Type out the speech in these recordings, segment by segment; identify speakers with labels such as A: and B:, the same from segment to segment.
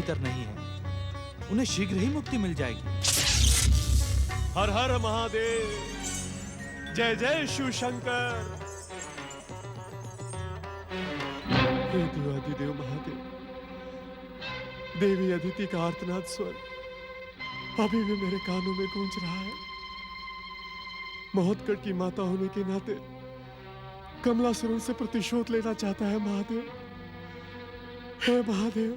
A: भीतर नहीं है, उन्हें शीघ्र ही मुक्ति मिल जाएगी।
B: हर हर महादेव, जय जय शिव शंकर। हे देवाधिदेव महादेव, देवी अदिति का आर्तनाद स्वर अभी भी मेरे कानों में गूंज रहा है। महोत्कट की माता होने के नाते कमलासुर से प्रतिशोध लेना चाहता है महादेव। हे महादेव,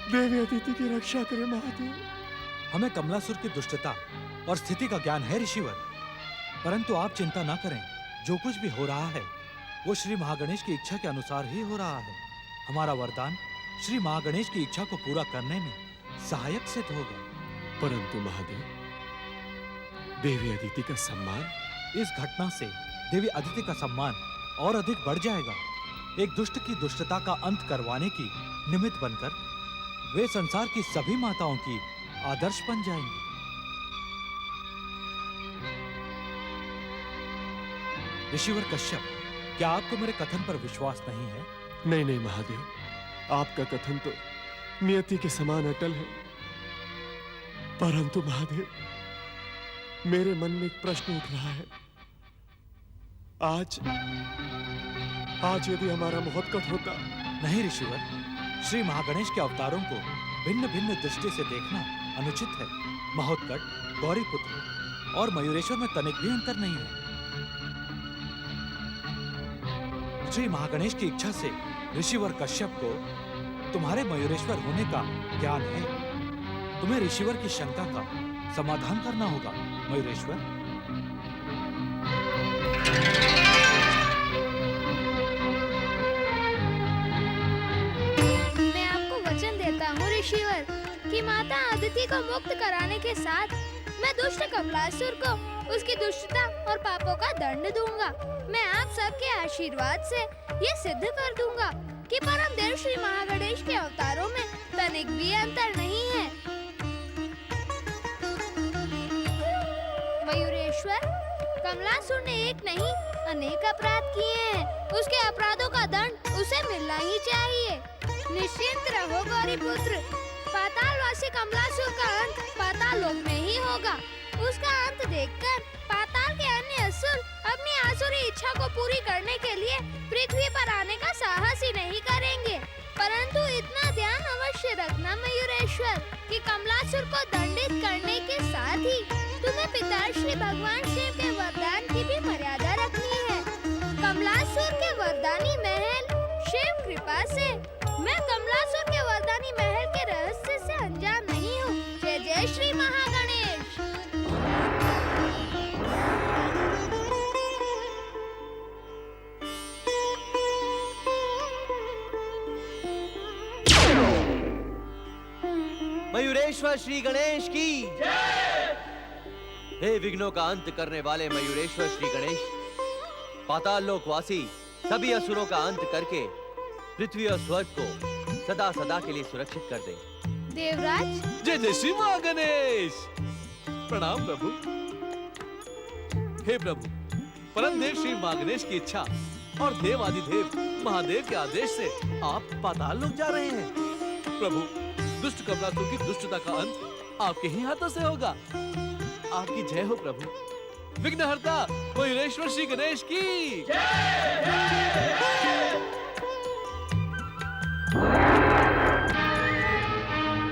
B: देवी अदिति की रक्षा करें महादेव।
A: हमें कमलासुर की दुष्टता और स्थिति का ज्ञान है ऋषिवर, परंतु आप चिंता ना करें। जो कुछ भी हो रहा है वो श्री महागणेश की इच्छा के अनुसार ही हो रहा है। हमारा वरदान श्री महागणेश की इच्छा को पूरा करने में सहायक सिद्ध होगा।
B: परंतु महादेव, देवी अदिति का सम्मान,
A: इस घटना से देवी अदिति का सम्मान और अधिक बढ़ जाएगा। एक दुष्ट की दुष्टता का अंत करवाने की निमित्त बनकर वे संसार की सभी माताओं की आदर्श बन जाएंगी। ऋषिवर कश्यप, क्या आपको मेरे कथन पर विश्वास नहीं है?
B: नहीं नहीं महादेव, आपका कथन तो नियति के समान अटल है। परंतु महादेव, मेरे मन में एक प्रश्न उठ रहा है। आज यदि हमारा महोत्कट होता।
A: नहीं ऋषिवर, श्री महागणेश के अवतारों को भिन्न भिन्न दृष्टि से देखना अनुचित है। महोत्कट, गौरीपुत्र और मयूरेश्वर में तनिक भी अंतर नहीं है। श्री महागणेश की इच्छा से ऋषिवर कश्यप को तुम्हारे मयूरेश्वर होने का ज्ञान है। तुम्हें ऋषिवर की शंका का समाधान करना होगा मयूरेश्वर।
C: मैं आपको वचन देता हूँ ऋषिवर कि माता अदिति को मुक्त कराने के साथ मैं दुष्ट कमलासुर को उसकी दुष्टता और पापों का दंड दूंगा। मैं आप सबके आशीर्वाद से ये सिद्ध कर दूंगा कि परम देव श्री महागणेश के अवतारों में तनिक भी अंतर नहीं है। मयूरेश्वर, कमलासुर ने एक नहीं अनेक अपराध किए हैं। उसके अपराधों का दंड उसे मिलना ही चाहिए। निश्चिंत रहो गौरीपुत्र, पातालवासी कमलासुर का अंत पाताल लोक में ही होगा। उसका अंत देखकर पाताल के अन्य असुर अपनी आसुरी इच्छा को पूरी करने के लिए पृथ्वी पर आने का साहस ही नहीं करेंगे। परंतु इतना ध्यान अवश्य रखना मयूरेश्वर कि कमलासुर को दंडित करने के साथ ही तुम्हें पिताश्री भगवान शिव के वरदान की भी मर्यादा रखनी है। कमलासुर के वरदानी महल शिव कृपा से मैं कमलासुर के वरदानी महल के रहस्य से अनजान नहीं हूँ। जय जय श्री महागणेश।
D: मयूरेश्वर श्री गणेश की जय। हे विघ्नों का अंत करने वाले मयूरेश्वर श्री गणेश, पाताल लोकवासी सभी असुरों का अंत करके पृथ्वी और स्वर्ग को सदा सदा के लिए सुरक्षित कर दे।
C: देवराज,
B: जय जय श्री महागणेश। प्रणाम प्रभु। हे प्रभु, परम देव श्री महागणेश की इच्छा और देवाधिदेव महादेव के आदेश से आप पाताल लोक जा रहे हैं। प्रभु, दुष्ट कमलासुर की दुष्टता का अंत आपके ही हाथों से होगा। आपकी जय हो प्रभु। विघ्नहर्ता मयूरेश्वर श्री गणेश की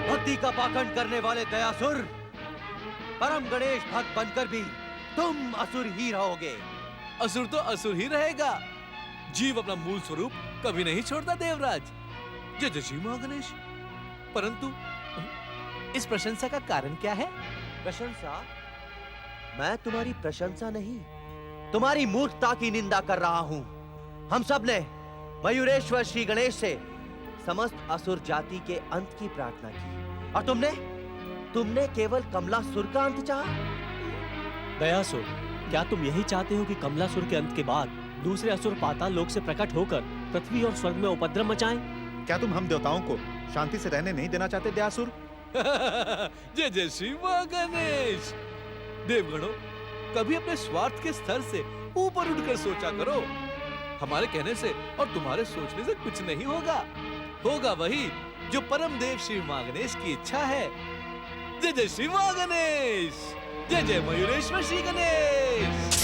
D: भक्ति का पाखंड करने वाले दयासुर, परम गणेश भक्त बनकर भी तुम असुर ही रहोगे।
B: असुर तो असुर ही रहेगा। जीव अपना मूल स्वरूप कभी नहीं छोड़ता देवराज। जय जय श्री महागणेश। परंतु इस प्रशंसा का कारण क्या है?
D: प्रशंसा? मैं तुम्हारी प्रशंसा नहीं, तुम्हारी मूर्खता की निंदा कर रहा हूँ। हम सब ने मयूरेश्वर श्री गणेश से समस्त असुर जाति के अंत की प्रार्थना की, और तुमने केवल कमलासुर का अंत चाहा।
E: दयासुर, क्या तुम यही चाहते हो कि कमलासुर के अंत के बाद दूसरे असुर पाताल लोक से प्रकट होकर पृथ्वी और स्वर्ग में उपद्रव मचाएं?
F: क्या तुम हम देवताओं को शांति से रहने नहीं देना चाहते दयासुर?
B: जय जय श्री महागणेश। देवगणों, कभी अपने स्वार्थ के स्तर से ऊपर उठकर सोचा करो। हमारे कहने से और तुम्हारे सोचने से कुछ नहीं होगा। होगा वही जो परम देव श्री मां गणेश की इच्छा है। जय जय श्री मां गणेश, जय जय मयूरेश्वर श्री गणेश।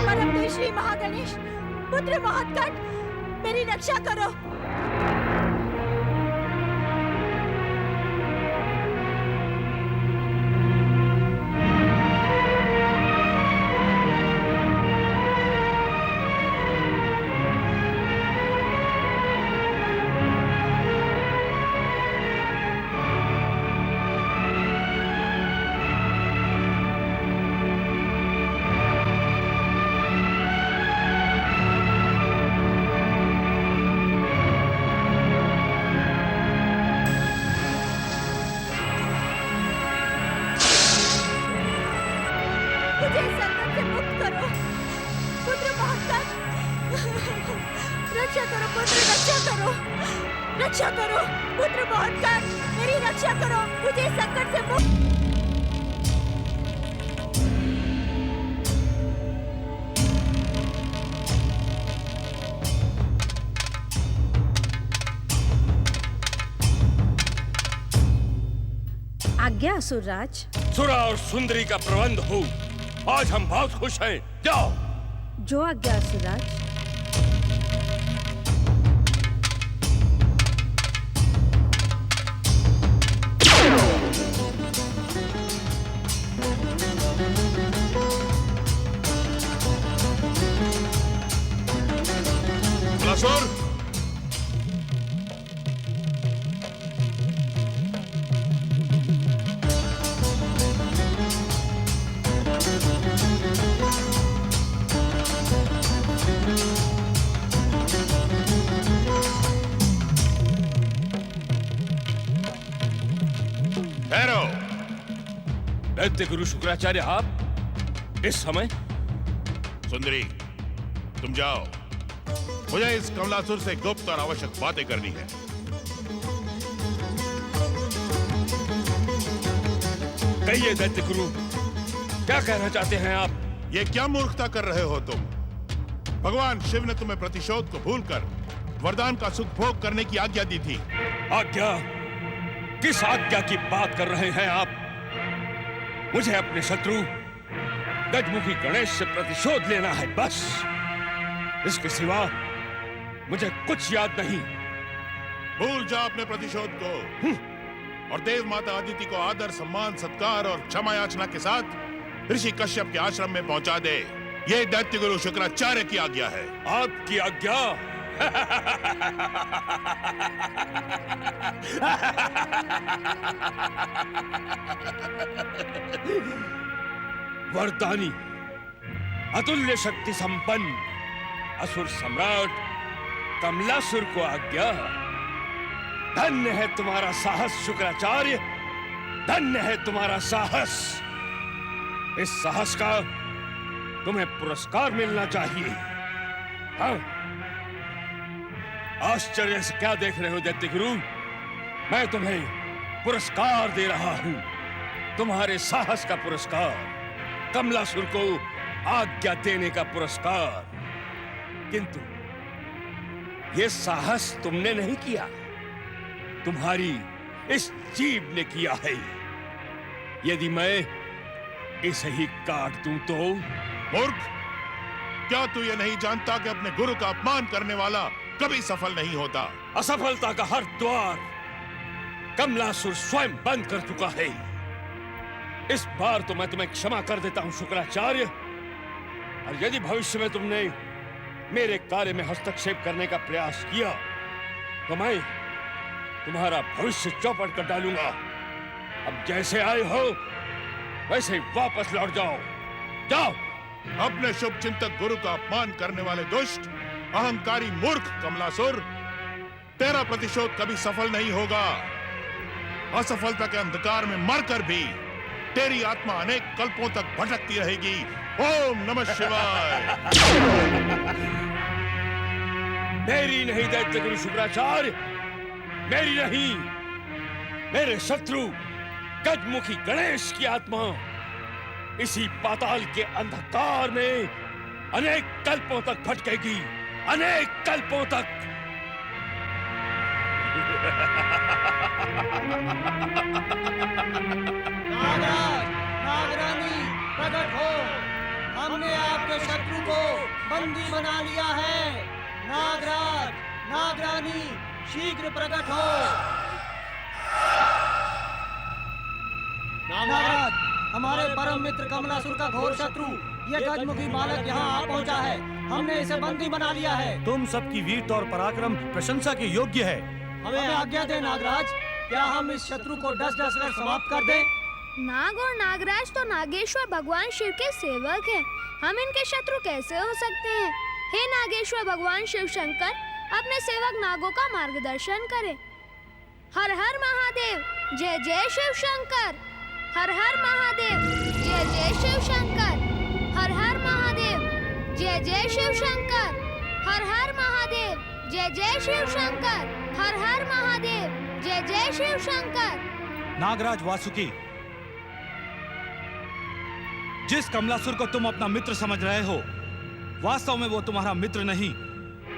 G: परमदेव श्री महागणेश, पुत्र महत्कट, मेरी रक्षा करो। मुझे इस संकट से मुक्त करो, पुत्र महत्कट। रक्षा करो पुत्र, रक्षा करो, रक्षा करो पुत्र महत्कट, मेरी रक्षा करो, मुझे इस संकट से मुक्त। आज्ञा असुरराज।
H: सुरा और सुंदरी का प्रबंध हो, आज हम बहुत खुश हैं। जाओ।
G: जो आज्ञा असुरराज।
H: असुर, ठहरो। दैत्य गुरु शुक्राचार्य, आप इस समय?
I: सुंदरी, तुम जाओ, मुझे इस कमलासुर से गुप्त और आवश्यक बातें करनी है।
H: कहिए दैत्य गुरु, क्या कहना चाहते हैं आप?
I: ये क्या मूर्खता कर रहे हो तुम? भगवान शिव ने तुम्हें प्रतिशोध को भूलकर वरदान का सुख भोग करने की आज्ञा दी थी।
H: आज्ञा? किस आज्ञा की बात कर रहे हैं आप? मुझे अपने शत्रु गजमुखी गणेश से प्रतिशोध लेना है, बस। इसके सिवा मुझे कुछ याद नहीं।
I: भूल जा अपने प्रतिशोध को और देव माता अदिति को आदर, सम्मान, सत्कार और क्षमा याचना के साथ ऋषि कश्यप के आश्रम में पहुंचा दे। ये दैत्य गुरु शुक्राचार्य की आज्ञा है।
H: आपकी आज्ञा? वरदानी, अतुल्य शक्ति संपन्न असुर सम्राट कमलासुर को आज्ञा। धन्य है तुम्हारा साहस शुक्राचार्य, धन्य है तुम्हारा साहस। इस साहस का तुम्हें पुरस्कार मिलना चाहिए। हाँ, आश्चर्य से क्या देख रहे हो दैत्य गुरु? मैं तुम्हें पुरस्कार दे रहा हूं, तुम्हारे साहस का पुरस्कार, कमलासुर को आज्ञा देने का पुरस्कार। किंतु यह साहस तुमने नहीं किया, तुम्हारी इस जीभ ने किया है। यदि मैं इसे ही काट दूं तो?
I: मूर्ख, क्या तू ये नहीं जानता कि अपने गुरु का अपमान करने वाला कभी सफल नहीं होता?
H: असफलता का हर द्वार कमलासुर स्वयं बंद कर चुका है। इस बार तो मैं तुम्हें क्षमा कर देता हूं शुक्राचार्य, और यदि भविष्य में तुमने मेरे कार्य में हस्तक्षेप करने का प्रयास किया तो मैं तुम्हारा भविष्य चौपट कर डालूंगा। अब जैसे आए हो वैसे ही वापस लौट जाओ। जाओ।
I: अपने शुभ चिंतक गुरु का अपमान करने वाले दुष्ट अहंकारी मूर्ख कमलासुर, तेरा प्रतिशोध कभी सफल नहीं होगा। असफलता के अंधकार में मरकर भी तेरी आत्मा अनेक कल्पों तक भटकती रहेगी। ओम नमः शिवाय।
H: मेरी नहीं दैत्य गुरु शुक्राचार्य, मेरी नहीं, मेरे शत्रु गजमुखी गणेश की आत्मा इसी पाताल के अंधकार में अनेक कल्पों तक भटकेगी, अनेक कल्पों तक।
J: नागराज, नागरानी प्रकट हो। हमने आपके शत्रु को बंदी बना लिया है। नागराज, नागरानी शीघ्र प्रकट हो। नागराज, हमारे परम मित्र कमलासुर का घोर शत्रु ये गजमुखी बालक यहाँ आ पहुँचा है। हमने इसे बंदी बना लिया है।
E: तुम सबकी वीरता और पराक्रम प्रशंसा के योग्य है।
J: हमें आज्ञा दे नागराज, क्या हम इस शत्रु को डस डस कर समाप्त कर दें?
C: नाग और नागराज तो नागेश्वर भगवान शिव के सेवक हैं। हम इनके शत्रु कैसे हो सकते हैं? हे नागेश्वर भगवान शिव शंकर, अपने सेवक नागों का मार्गदर्शन करें। हर हर महादेव, जय जय शिव शंकर। हर हर महादेव, जय जय शिव शंकर। हर हर महादेव, जय जय शिव शंकर। हर हर महादेव, जय जय शिव शंकर। हर हर महादेव, जय जय शिव शंकर।
A: नागराज वासुकी, जिस कमलासुर को तुम अपना मित्र समझ रहे हो, वास्तव में वो तुम्हारा मित्र नहीं,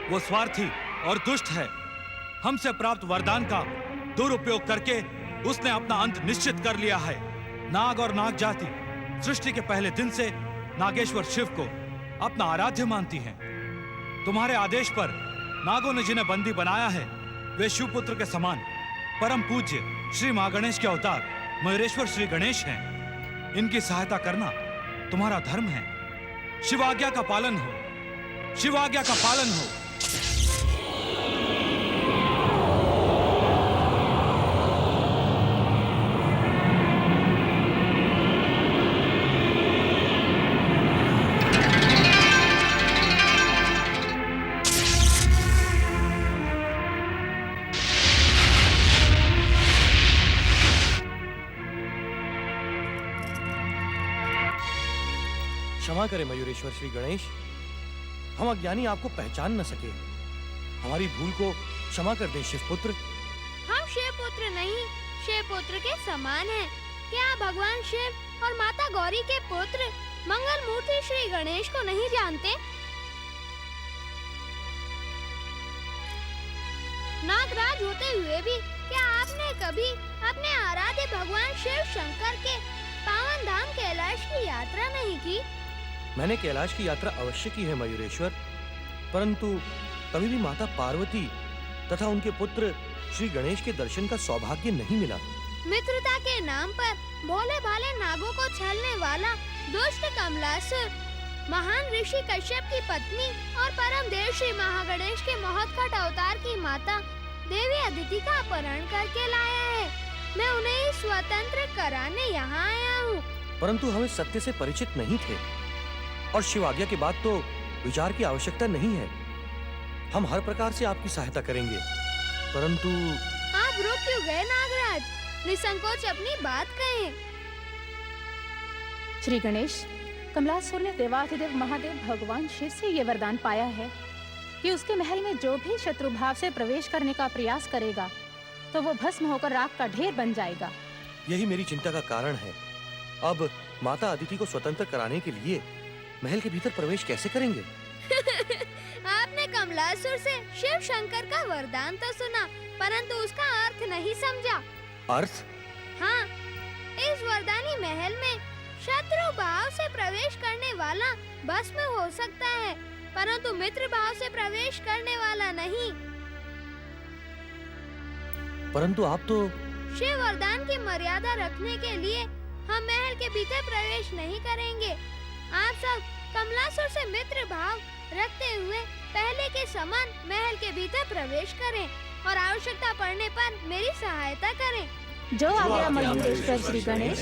A: वो स्वार्थी और दुष्ट है। हमसे प्राप्त वरदान का दुरुपयोग करके उसने अपना अंत निश्चित कर लिया है। नाग और नाग जाति सृष्टि के पहले दिन से नागेश्वर शिव को अपना आराध्य मानती हैं। तुम्हारे आदेश पर नागों ने जिन्हें बंदी बनाया है, वे शिवपुत्र के समान परम पूज्य श्री महागणेश के अवतार मयूरेश्वर श्री गणेश हैं। इनकी सहायता करना तुम्हारा धर्म है। शिवाज्ञा का पालन हो, शिवाज्ञा का पालन हो।
E: क्षमा करें मयूरेश्वर श्री गणेश, हम अज्ञानी आपको पहचान न सके। हमारी भूल को क्षमा कर दें शिवपुत्र।
C: हम शिवपुत्र नहीं, शिवपुत्र के समान हैं। क्या आप भगवान शिव और माता गौरी के पुत्र मंगल मूर्ति श्री गणेश को नहीं जानते? नागराज होते हुए भी क्या आपने कभी अपने आराध्य भगवान शिव शंकर के पावन धाम कैलाश की यात्रा नहीं की?
E: मैंने कैलाश की यात्रा अवश्य की है मयूरेश्वर, परंतु कभी भी माता पार्वती तथा उनके पुत्र श्री गणेश के दर्शन का सौभाग्य नहीं मिला।
C: मित्रता के नाम पर भोले भाले नागों को छलने वाला दुष्ट कमलासुर महान ऋषि कश्यप की पत्नी और परम देव श्री महागणेश के महोत्कट अवतार की माता देवी अदिति का अपहरण करके लाया है। मैं उन्हें स्वतंत्र कराने यहाँ आया हूँ।
E: परंतु हम इस सत्य से परिचित नहीं थे और शिव आज्ञा के बाद तो विचार की आवश्यकता नहीं है। हम हर प्रकार से आपकी सहायता करेंगे, परंतु
C: आप रुक क्यों गए नागराज? निसंकोच अपनी बात कहें।
G: श्री गणेश, कमलासुर ने देवाधिदेव महादेव भगवान शिव से ये वरदान पाया है कि उसके महल में जो भी शत्रु भाव से प्रवेश करने का प्रयास करेगा तो वो भस्म होकर राख का ढेर बन जाएगा।
E: यही मेरी चिंता का कारण है। अब माता अदिति को स्वतंत्र कराने के लिए महल के भीतर प्रवेश कैसे करेंगे?
C: आपने कमलासुर से शिव शंकर का वरदान तो सुना, परंतु उसका अर्थ नहीं समझा।
E: अर्थ?
C: हाँ, इस वरदानी महल में शत्रु भाव से प्रवेश करने वाला भस्म हो सकता है, परंतु मित्र भाव से प्रवेश करने वाला नहीं।
E: परंतु आप तो
C: शिव वरदान की मर्यादा रखने के लिए हम महल के भीतर प्रवेश नहीं करेंगे। आप सब कमलासुर से मित्र भाव रखते हुए पहले के समान महल के भीतर प्रवेश करें। और आवश्यकता पड़ने पर मेरी सहायता करें।
G: जो आज्ञा मयूरेश्वर श्री गणेश।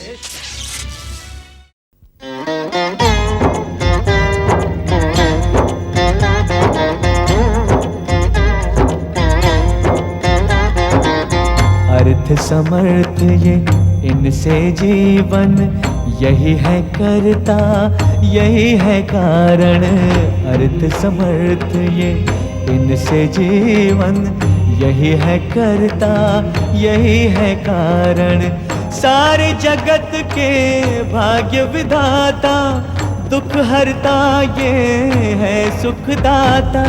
K: अर्थ समर्थ ये इनसे जीवन, यही है करता यही है कारण। अर्थ समर्थ ये इनसे जीवन, यही है करता यही है कारण। सारे जगत के भाग्य विधाता, दुख हरता ये है सुखदाता।